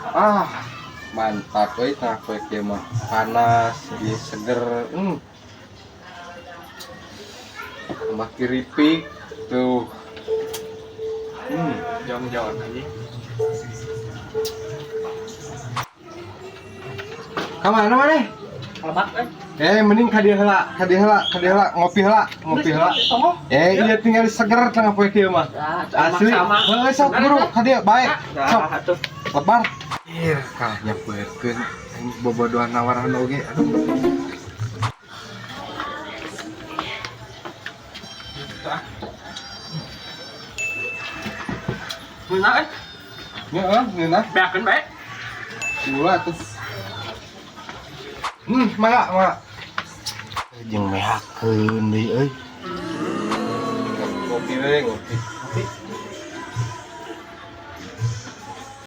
Ah, mantap euy tah poe kieu mah. Panas, ieu seger. Tambah keripik tuh. Jong-jong aja. Ka mana maneh? Lemak kan? Mending ka dieu heula, ngopi heula. Iya tinggal seger tengah poe kieu mah. Asli. Heeh sok buru ka dieu bae. Sok Atuh. lebar. Kah nyapeurkeun aing bobodohan nawaran oge. Aduh. Meunang kan? Heeh, ngeunah. Beakeun bae. Ulah tuh. Mangga. Jeung mehakeun deui euy. Ngopi we, ngopi.